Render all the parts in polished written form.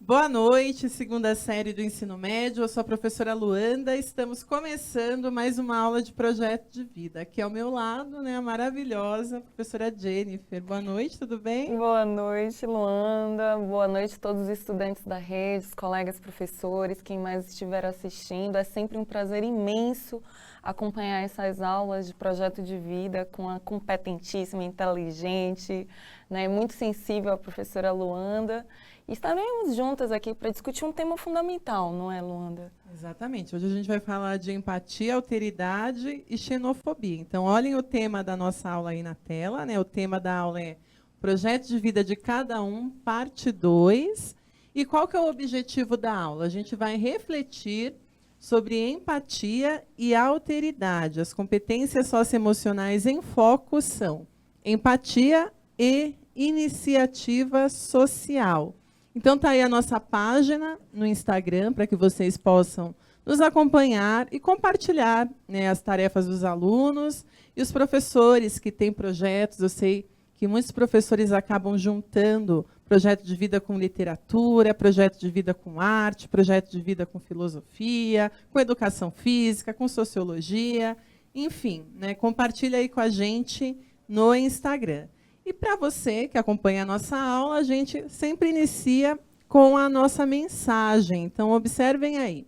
Boa noite, segunda série do ensino médio. Eu sou a professora Luanda. Estamos começando mais uma aula de projeto de vida. Aqui ao meu lado, né, a maravilhosa professora Jennifer. Boa noite, tudo bem? Boa noite, Luanda. Boa noite a todos os estudantes da rede, os colegas professores, quem mais estiver assistindo. É sempre um prazer imenso acompanhar essas aulas de projeto de vida com a competentíssima, inteligente, né, muito sensível a professora Luanda. E estaremos juntas aqui para discutir um tema fundamental, não é, Luanda? Exatamente. Hoje a gente vai falar de empatia, alteridade e xenofobia. Então, olhem o tema da nossa aula aí na tela, né? O tema da aula é Projeto de Vida de Cada Um, parte 2. E qual que é o objetivo da aula? A gente vai refletir sobre empatia e alteridade. As competências socioemocionais em foco são empatia e iniciativa social. Então, está aí a nossa página no Instagram, para que vocês possam nos acompanhar e compartilhar, né, as tarefas dos alunos e os professores que têm projetos. Eu sei que muitos professores acabam juntando projeto de vida com literatura, projeto de vida com arte, projeto de vida com filosofia, com educação física, com sociologia, enfim, né, compartilha aí com a gente no Instagram. E para você que acompanha a nossa aula, a gente sempre inicia com a nossa mensagem. Então, observem aí.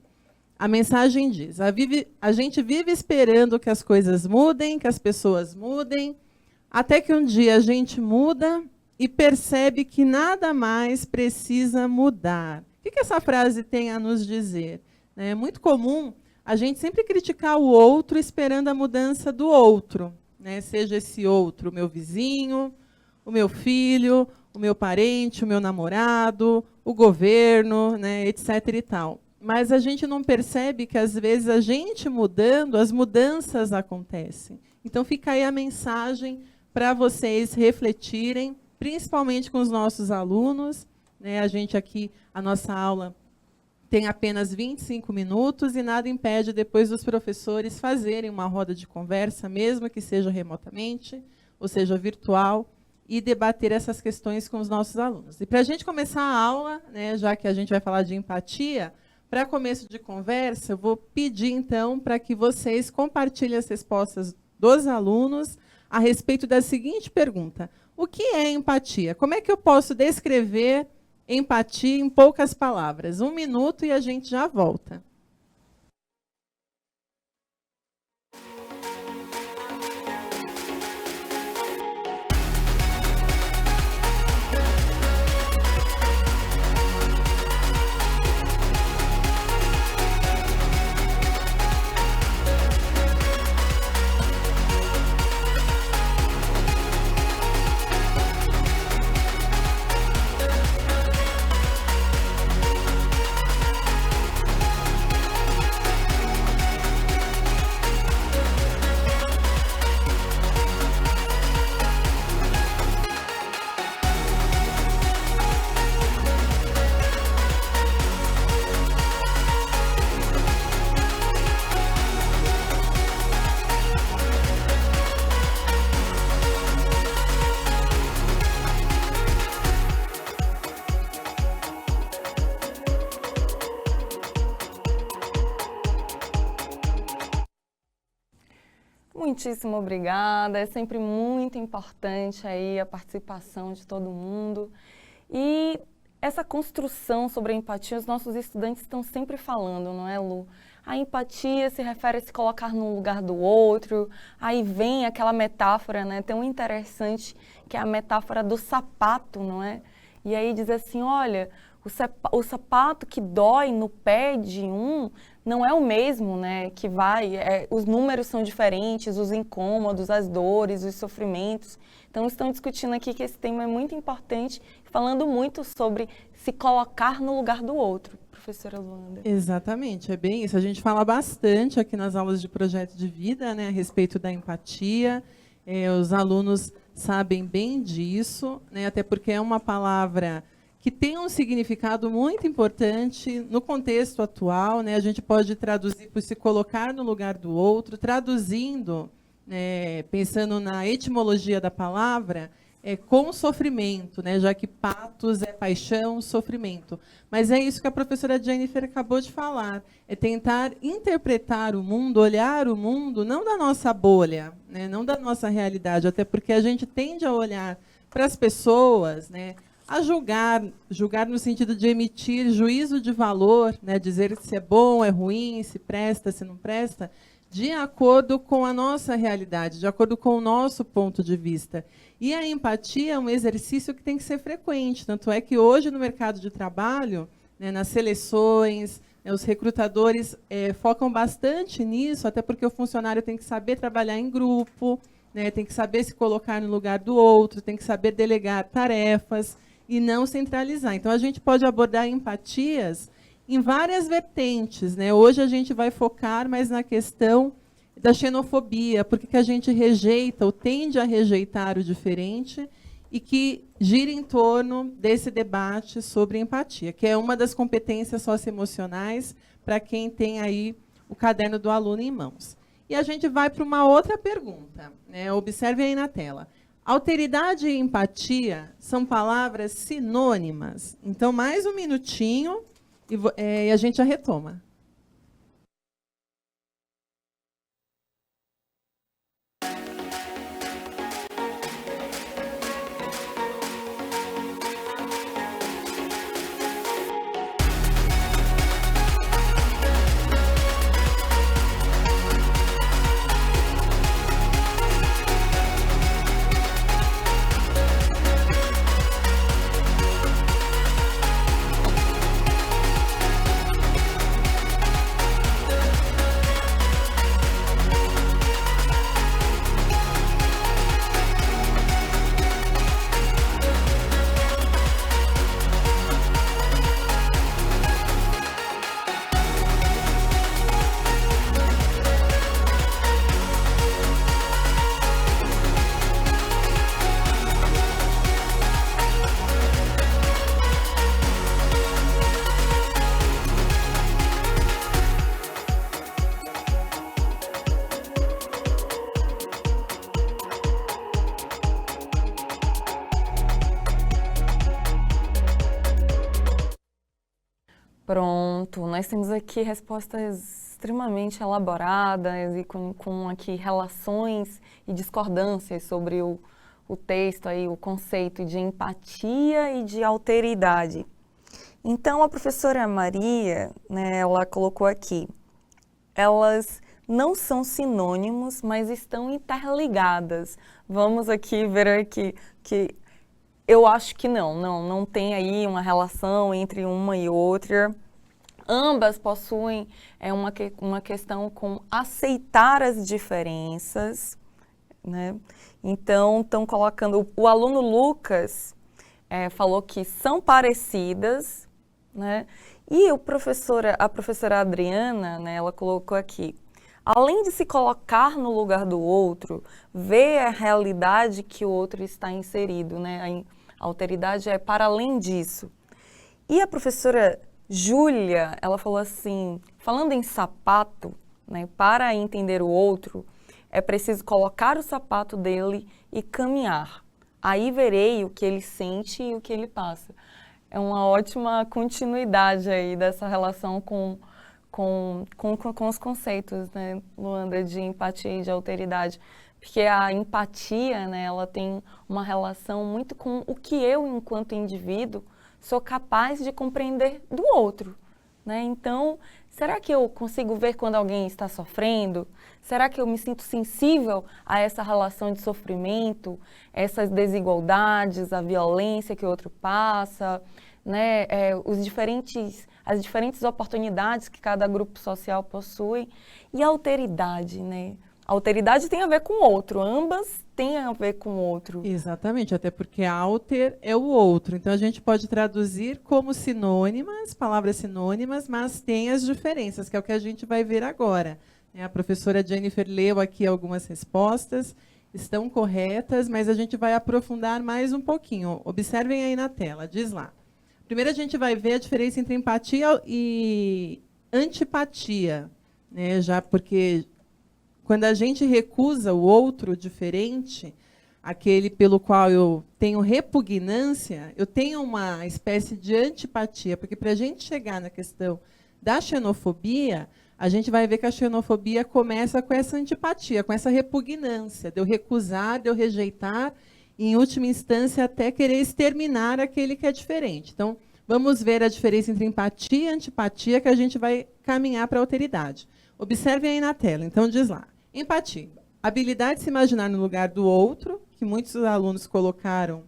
A mensagem diz: a gente vive esperando que as coisas mudem, que as pessoas mudem, até que um dia a gente muda e percebe que nada mais precisa mudar. O que essa frase tem a nos dizer? É muito comum a gente sempre criticar o outro esperando a mudança do outro, né? Seja esse outro o meu vizinho, o meu filho, o meu parente, o meu namorado, o governo, né, etc. e tal. Mas a gente não percebe que, às vezes, a gente mudando, as mudanças acontecem. Então, fica aí a mensagem para vocês refletirem, principalmente com os nossos alunos, né? A gente aqui, a nossa aula tem apenas 25 minutos e nada impede depois dos professores fazerem uma roda de conversa, mesmo que seja remotamente, ou seja, virtual, e debater essas questões com os nossos alunos. E para a gente começar a aula, né, já que a gente vai falar de empatia, para começo de conversa, eu vou pedir, então, para que vocês compartilhem as respostas dos alunos a respeito da seguinte pergunta: o que é empatia? Como é que eu posso descrever empatia em poucas palavras? 1 minuto e a gente já volta. Muitíssimo obrigada, é sempre muito importante aí a participação de todo mundo. E essa construção sobre a empatia, os nossos estudantes estão sempre falando, não é, Lu? A empatia se refere a se colocar no lugar do outro, aí vem aquela metáfora, né, tão interessante, que é a metáfora do sapato, não é? E aí diz assim, olha, o sapato que dói no pé de um não é o mesmo, né, que os números são diferentes, os incômodos, as dores, os sofrimentos. Então, estão discutindo aqui que esse tema é muito importante, falando muito sobre se colocar no lugar do outro, professora Luanda. Exatamente, é bem isso. A gente fala bastante aqui nas aulas de projeto de vida, né, a respeito da empatia. Os alunos sabem bem disso, né, até porque é uma palavra que tem um significado muito importante no contexto atual, né? A gente pode traduzir por se colocar no lugar do outro, traduzindo, pensando na etimologia da palavra, com sofrimento, né? Já que patos é paixão, sofrimento. Mas é isso que a professora Jennifer acabou de falar, é tentar interpretar o mundo, olhar o mundo, não da nossa bolha, né? Não da nossa realidade, até porque a gente tende a olhar para as pessoas, né? A julgar no sentido de emitir juízo de valor, né? Dizer se é bom, é ruim, se presta, se não presta, de acordo com a nossa realidade, de acordo com o nosso ponto de vista. E a empatia é um exercício que tem que ser frequente. Tanto é que hoje, no mercado de trabalho, né, nas seleções, né, os recrutadores focam bastante nisso, até porque o funcionário tem que saber trabalhar em grupo, né, tem que saber se colocar no lugar do outro, tem que saber delegar tarefas e não centralizar. Então, a gente pode abordar empatias em várias vertentes, né? Hoje a gente vai focar mais na questão da xenofobia, porque que a gente rejeita ou tende a rejeitar o diferente e que gira em torno desse debate sobre empatia, que é uma das competências socioemocionais para quem tem aí o caderno do aluno em mãos. E a gente vai para uma outra pergunta, né? Observe aí na tela. Alteridade e empatia são palavras sinônimas. Então, mais um minutinho e a gente já retoma. Pronto, nós temos aqui respostas extremamente elaboradas e com aqui relações e discordâncias sobre o texto, aí, o conceito de empatia e de alteridade. Então, a professora Maria, né, ela colocou aqui, elas não são sinônimos, mas estão interligadas. Vamos aqui ver aqui que eu acho que não tem aí uma relação entre uma e outra. Ambas possuem uma questão com aceitar as diferenças, né? Então, estão colocando... O aluno Lucas falou que são parecidas, né? E a professora Adriana, né, ela colocou aqui, além de se colocar no lugar do outro, ver a realidade que o outro está inserido, né? A alteridade é para além disso. E a professora Júlia, ela falou assim, falando em sapato, né, para entender o outro, é preciso colocar o sapato dele e caminhar. Aí verei o que ele sente e o que ele passa. É uma ótima continuidade aí dessa relação com os conceitos, né, Luanda, de empatia e de alteridade. Porque a empatia, né, ela tem uma relação muito com o que eu, enquanto indivíduo, sou capaz de compreender do outro, né? Então, será que eu consigo ver quando alguém está sofrendo? Será que eu me sinto sensível a essa relação de sofrimento, essas desigualdades, a violência que o outro passa, né? As diferentes oportunidades que cada grupo social possui e a alteridade, né? A alteridade tem a ver com o outro, ambas têm a ver com o outro. Exatamente, até porque alter é o outro. Então, a gente pode traduzir como sinônimas, palavras sinônimas, mas tem as diferenças, que é o que a gente vai ver agora. A professora Jennifer leu aqui algumas respostas, estão corretas, mas a gente vai aprofundar mais um pouquinho. Observem aí na tela, diz lá. Primeiro, a gente vai ver a diferença entre empatia e antipatia, né? Já porque... Quando a gente recusa o outro diferente, aquele pelo qual eu tenho repugnância, eu tenho uma espécie de antipatia, porque para a gente chegar na questão da xenofobia, a gente vai ver que a xenofobia começa com essa antipatia, com essa repugnância, de eu recusar, de eu rejeitar, e, em última instância, até querer exterminar aquele que é diferente. Então, vamos ver a diferença entre empatia e antipatia, que a gente vai caminhar para a alteridade. Observem aí na tela. Então, diz lá. Empatia. Habilidade de se imaginar no lugar do outro, que muitos alunos colocaram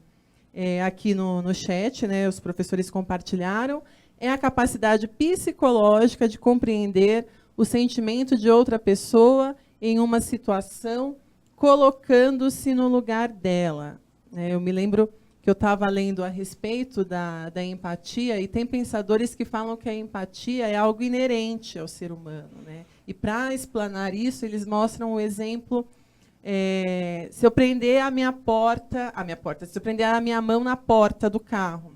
aqui no chat, né, os professores compartilharam, é a capacidade psicológica de compreender o sentimento de outra pessoa em uma situação, colocando-se no lugar dela. Eu me lembro que eu estava lendo a respeito da empatia, e tem pensadores que falam que a empatia é algo inerente ao ser humano, né? E, para explanar isso, eles mostram o exemplo, se eu prender se eu prender a minha mão na porta do carro,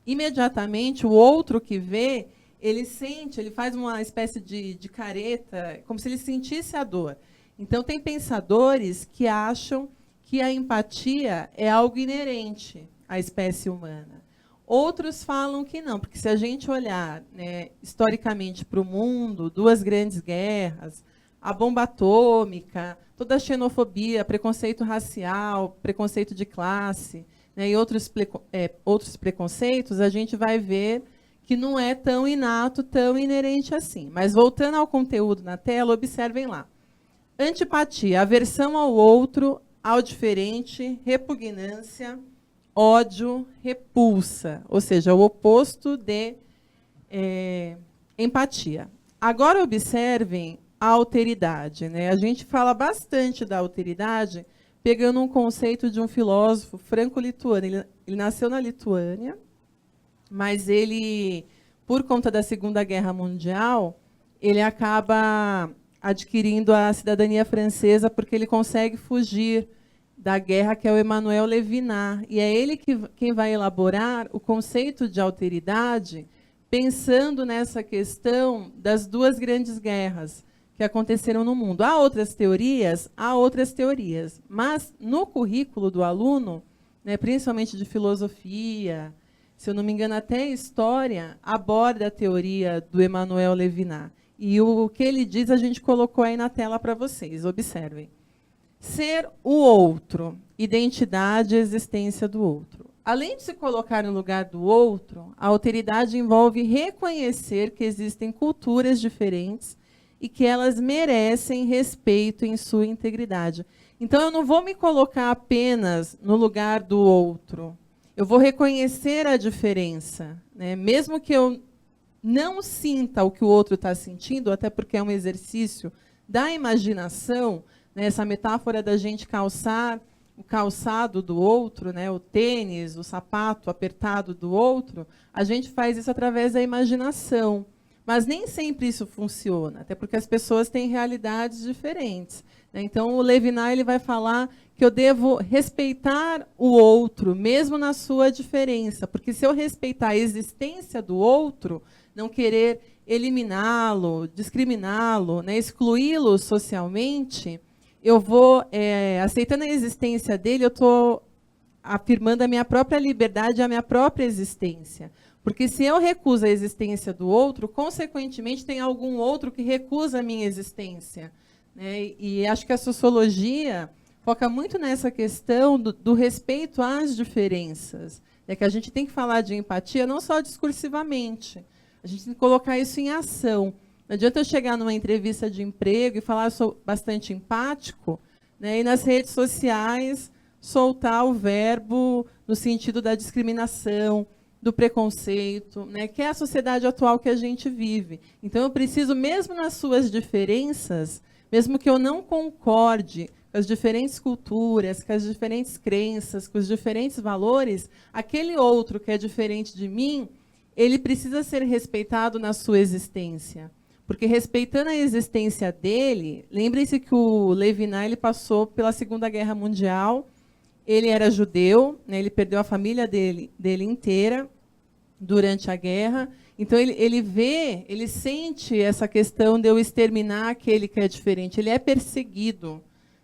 imediatamente o outro que vê, ele sente, ele faz uma espécie de careta, como se ele sentisse a dor. Então, tem pensadores que acham que a empatia é algo inerente à espécie humana. Outros falam que não, porque se a gente olhar, né, historicamente para o mundo, 2 grandes guerras, a bomba atômica, toda a xenofobia, preconceito racial, preconceito de classe, né, e outros preconceitos, a gente vai ver que não é tão inato, tão inerente assim. Mas, voltando ao conteúdo na tela, observem lá. Antipatia, aversão ao outro, ao diferente, repugnância, ódio, repulsa, ou seja, o oposto de empatia. Agora observem a alteridade, né? A gente fala bastante da alteridade pegando um conceito de um filósofo franco-lituano. Ele nasceu na Lituânia, mas ele, por conta da Segunda Guerra Mundial, ele acaba adquirindo a cidadania francesa porque ele consegue fugir da guerra, que é o Emmanuel Levinas. E é ele quem vai elaborar o conceito de alteridade, pensando nessa questão das 2 grandes guerras que aconteceram no mundo. Há outras teorias, mas no currículo do aluno, né, principalmente de filosofia, se eu não me engano, até história, aborda a teoria do Emmanuel Levinas. E o que ele diz, a gente colocou aí na tela para vocês. Observem. Ser o outro, identidade e existência do outro. Além de se colocar no lugar do outro, a alteridade envolve reconhecer que existem culturas diferentes e que elas merecem respeito em sua integridade. Então, eu não vou me colocar apenas no lugar do outro. Eu vou reconhecer a diferença, né? Mesmo que eu não sinta o que o outro está sentindo, até porque é um exercício da imaginação, né, essa metáfora da gente calçar o calçado do outro, né, o tênis, o sapato apertado do outro, a gente faz isso através da imaginação. Mas nem sempre isso funciona, até porque as pessoas têm realidades diferentes, né? Então, o Levinas ele vai falar que eu devo respeitar o outro, mesmo na sua diferença, porque se eu respeitar a existência do outro, não querer eliminá-lo, discriminá-lo, né, excluí-lo socialmente, eu vou, aceitando a existência dele, eu estou afirmando a minha própria liberdade, a minha própria existência. Porque se eu recuso a existência do outro, consequentemente tem algum outro que recusa a minha existência, né? E acho que a sociologia foca muito nessa questão do respeito às diferenças. É que a gente tem que falar de empatia não só discursivamente, a gente tem que colocar isso em ação. Não adianta eu chegar numa entrevista de emprego e falar, eu sou bastante empático, né, e nas redes sociais soltar o verbo no sentido da discriminação, do preconceito, né, que é a sociedade atual que a gente vive. Então, eu preciso, mesmo nas suas diferenças, mesmo que eu não concorde com as diferentes culturas, com as diferentes crenças, com os diferentes valores, aquele outro que é diferente de mim, ele precisa ser respeitado na sua existência. Porque, respeitando a existência dele, lembrem-se que o Levinas ele passou pela Segunda Guerra Mundial, ele era judeu, né, ele perdeu a família dele inteira durante a guerra. Então, ele sente essa questão de eu exterminar aquele que é diferente. Ele é perseguido,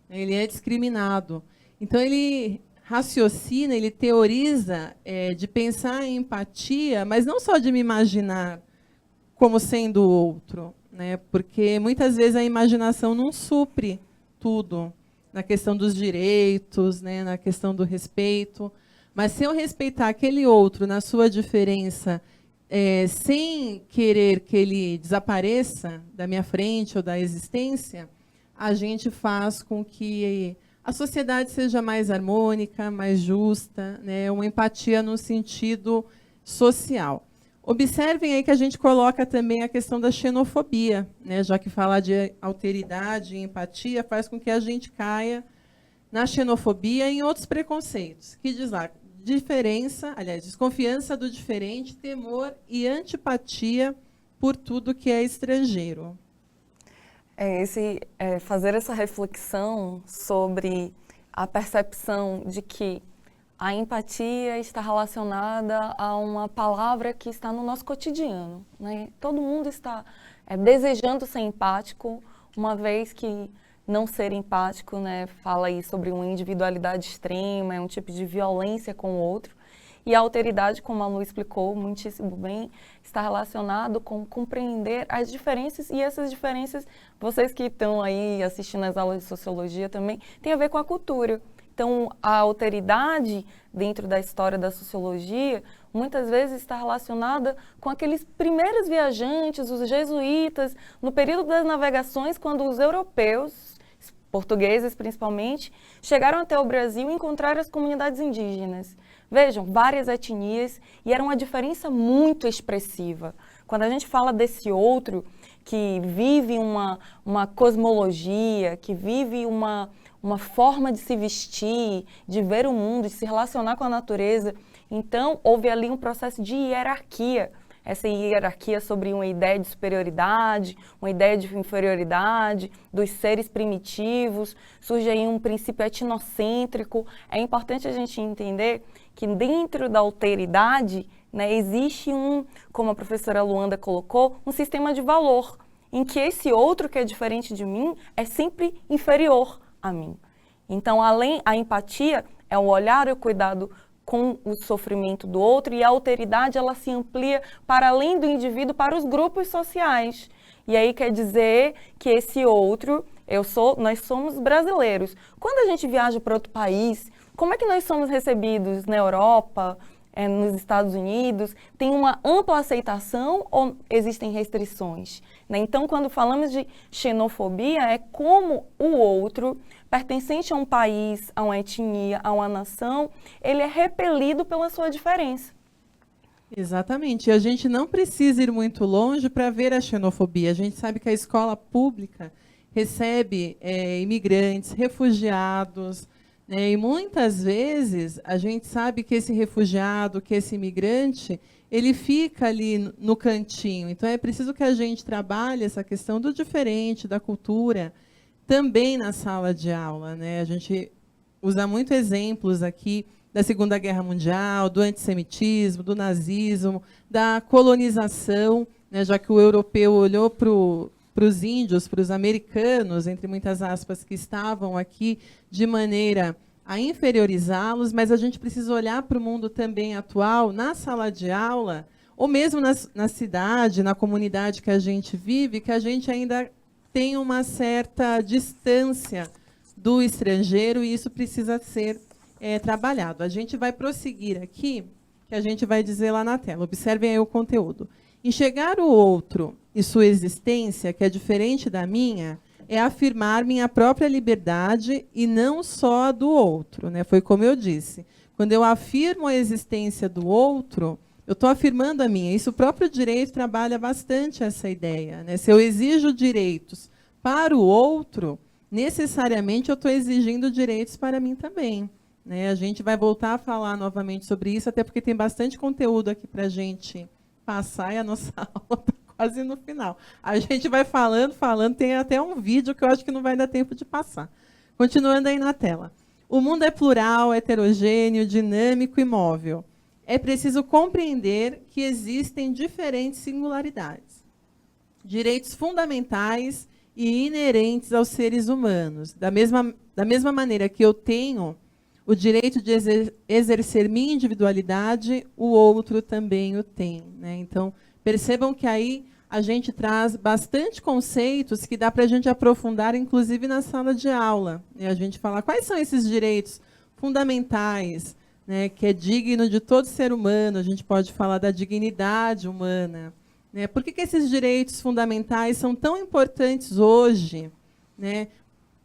né, ele é discriminado. Então, ele raciocina, ele teoriza de pensar em empatia, mas não só de me imaginar como sendo o outro, né? Porque muitas vezes a imaginação não supre tudo na questão dos direitos, né? Na questão do respeito. Mas se eu respeitar aquele outro na sua diferença, sem querer que ele desapareça da minha frente ou da existência, a gente faz com que a sociedade seja mais harmônica, mais justa, né? Uma empatia no sentido social. Observem aí que a gente coloca também a questão da xenofobia, né? Já que falar de alteridade e empatia faz com que a gente caia na xenofobia e em outros preconceitos, que diz lá, desconfiança do diferente, temor e antipatia por tudo que é estrangeiro. Fazer essa reflexão sobre a percepção de que a empatia está relacionada a uma palavra que está no nosso cotidiano, né? Todo mundo está desejando ser empático, uma vez que não ser empático, né, fala aí sobre uma individualidade extrema, é um tipo de violência com o outro. E a alteridade, como a Lu explicou muitíssimo bem, está relacionado com compreender as diferenças, e essas diferenças, vocês que estão aí assistindo as aulas de sociologia também, tem a ver com a cultura. Então, a alteridade, dentro da história da sociologia, muitas vezes está relacionada com aqueles primeiros viajantes, os jesuítas, no período das navegações, quando os europeus, portugueses principalmente, chegaram até o Brasil e encontraram as comunidades indígenas. Vejam, várias etnias, e era uma diferença muito expressiva. Quando a gente fala desse outro que vive uma cosmologia, que vive uma forma de se vestir, de ver o mundo, de se relacionar com a natureza, então houve ali um processo de hierarquia. Essa hierarquia sobre uma ideia de superioridade, uma ideia de inferioridade, dos seres primitivos, surge aí um princípio etnocêntrico. É importante a gente entender que dentro da alteridade, né, existe como a professora Luanda colocou, um sistema de valor, em que esse outro que é diferente de mim é sempre inferior a mim. Então, a empatia é o olhar e o cuidado com o sofrimento do outro, e a alteridade ela se amplia para além do indivíduo, para os grupos sociais. E aí quer dizer que esse outro, nós somos brasileiros. Quando a gente viaja para outro país, como é que nós somos recebidos na Europa, nos Estados Unidos? Tem uma ampla aceitação ou existem restrições? Né? Então, quando falamos de xenofobia, é como o outro, pertencente a um país, a uma etnia, a uma nação, ele é repelido pela sua diferença. Exatamente. E a gente não precisa ir muito longe para ver a xenofobia. A gente sabe que a escola pública recebe imigrantes, refugiados, né? E muitas vezes a gente sabe que esse refugiado, que esse imigrante, ele fica ali no cantinho. Então é preciso que a gente trabalhe essa questão do diferente, da cultura, também na sala de aula, né? A gente usa muito exemplos aqui da Segunda Guerra Mundial, do antissemitismo, do nazismo, da colonização, né? Já que o europeu olhou para os índios, para os americanos, entre muitas aspas, que estavam aqui de maneira a inferiorizá-los, mas a gente precisa olhar para o mundo também atual, na sala de aula, ou mesmo na cidade, na comunidade que a gente vive, que a gente ainda tem uma certa distância do estrangeiro, e isso precisa ser trabalhado. A gente vai prosseguir aqui, que a gente vai dizer lá na tela. Observem aí o conteúdo. Enxergar o outro e sua existência, que é diferente da minha, é afirmar minha própria liberdade e não só a do outro, né? Foi como eu disse. Quando eu afirmo a existência do outro, eu estou afirmando a minha. Isso o próprio direito trabalha bastante essa ideia, né? Se eu exijo direitos para o outro, necessariamente eu estou exigindo direitos para mim também, né? A gente vai voltar a falar novamente sobre isso, até porque tem bastante conteúdo aqui para a gente passar, e a nossa aula está quase no final. A gente vai falando, tem até um vídeo que eu acho que não vai dar tempo de passar. Continuando aí na tela. O mundo é plural, heterogêneo, dinâmico e móvel. É preciso compreender que existem diferentes singularidades, direitos fundamentais e inerentes aos seres humanos. Da mesma maneira que eu tenho o direito de exercer minha individualidade, o outro também o tem, né? Então, percebam que aí a gente traz bastante conceitos que dá para a gente aprofundar, inclusive na sala de aula. E a gente fala quais são esses direitos fundamentais, né, que é digno de todo ser humano. A gente pode falar da dignidade humana. Né? Por que esses direitos fundamentais são tão importantes hoje? Né?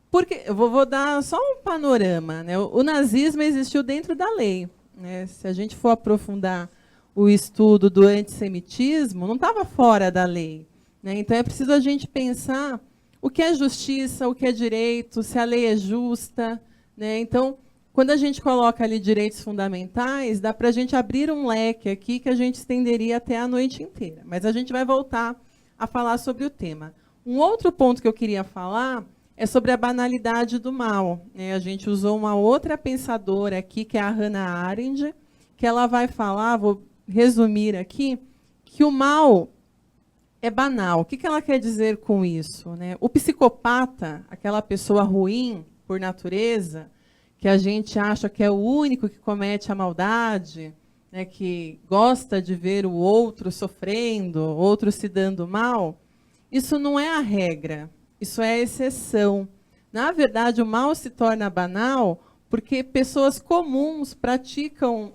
Porque, eu vou dar só um panorama. Né? O nazismo existiu dentro da lei. Né? Se a gente for aprofundar o estudo do antissemitismo, não estava fora da lei. Né? Então, é preciso a gente pensar o que é justiça, o que é direito, se a lei é justa. Né? Então, quando a gente coloca ali direitos fundamentais, dá para a gente abrir um leque aqui que a gente estenderia até a noite inteira. Mas a gente vai voltar a falar sobre o tema. Um outro ponto que eu queria falar é sobre a banalidade do mal. Né? A gente usou uma outra pensadora aqui, que é a Hannah Arendt, que ela vai falar, vou resumir aqui, que o mal é banal. O que ela quer dizer com isso? Né? O psicopata, aquela pessoa ruim por natureza, que a gente acha que é o único que comete a maldade, né, que gosta de ver o outro sofrendo, outro se dando mal, isso não é a regra, isso é a exceção. Na verdade, o mal se torna banal porque pessoas comuns praticam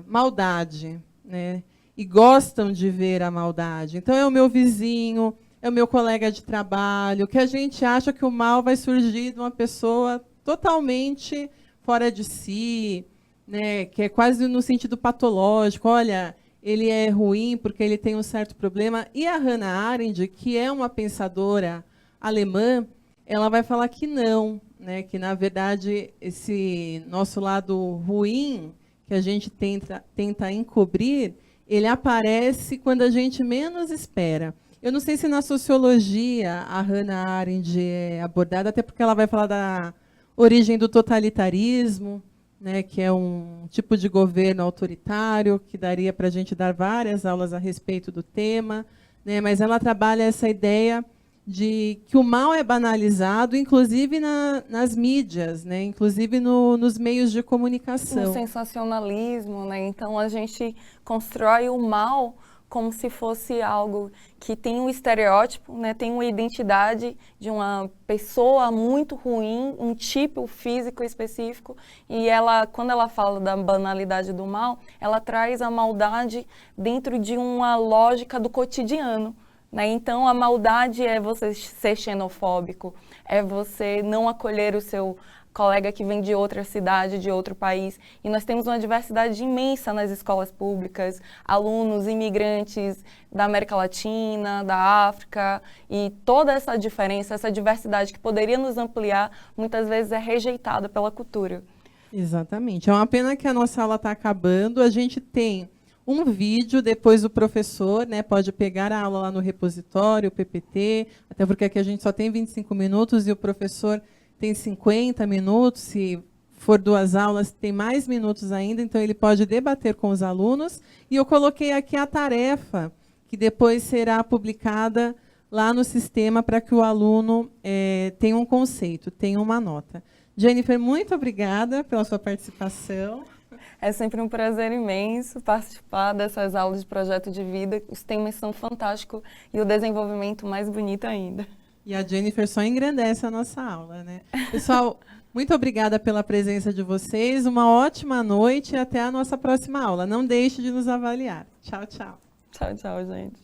maldade, né, e gostam de ver a maldade. Então, é o meu vizinho, é o meu colega de trabalho, que a gente acha que o mal vai surgir de uma pessoa totalmente fora de si, né, que é quase no sentido patológico. Olha, ele é ruim porque ele tem um certo problema. E a Hannah Arendt, que é uma pensadora alemã, ela vai falar que não, né, que, na verdade, esse nosso lado ruim, que a gente tenta encobrir, ele aparece quando a gente menos espera. Eu não sei se na sociologia a Hannah Arendt é abordada, até porque ela vai falar da origem do totalitarismo, né, que é um tipo de governo autoritário, que daria para a gente dar várias aulas a respeito do tema, né, mas ela trabalha essa ideia de que o mal é banalizado, inclusive nas mídias, né, inclusive nos meios de comunicação. No sensacionalismo, né? Então a gente constrói o mal como se fosse algo que tem um estereótipo, né, tem uma identidade de uma pessoa muito ruim, um tipo físico específico, e ela, quando ela fala da banalidade do mal, ela traz a maldade dentro de uma lógica do cotidiano. Né? Então, a maldade é você ser xenofóbico, é você não acolher o seu colega que vem de outra cidade, de outro país. E nós temos uma diversidade imensa nas escolas públicas, alunos imigrantes da América Latina, da África, e toda essa diferença, essa diversidade que poderia nos ampliar, muitas vezes é rejeitada pela cultura. Exatamente. É uma pena que a nossa aula está acabando. A gente tem um vídeo, depois o professor, né, pode pegar a aula lá no repositório, o PPT, até porque aqui a gente só tem 25 minutos e o professor tem 50 minutos, se for 2 aulas, tem mais minutos ainda, então ele pode debater com os alunos. E eu coloquei aqui a tarefa, que depois será publicada lá no sistema para que o aluno tenha um conceito, tenha uma nota. Jennifer, muito obrigada pela sua participação. É sempre um prazer imenso participar dessas aulas de projeto de vida. Os temas são fantásticos e o desenvolvimento mais bonito ainda. E a Jennifer só engrandece a nossa aula, né? Pessoal, muito obrigada pela presença de vocês. Uma ótima noite e até a nossa próxima aula. Não deixe de nos avaliar. Tchau, tchau. Tchau, tchau, gente.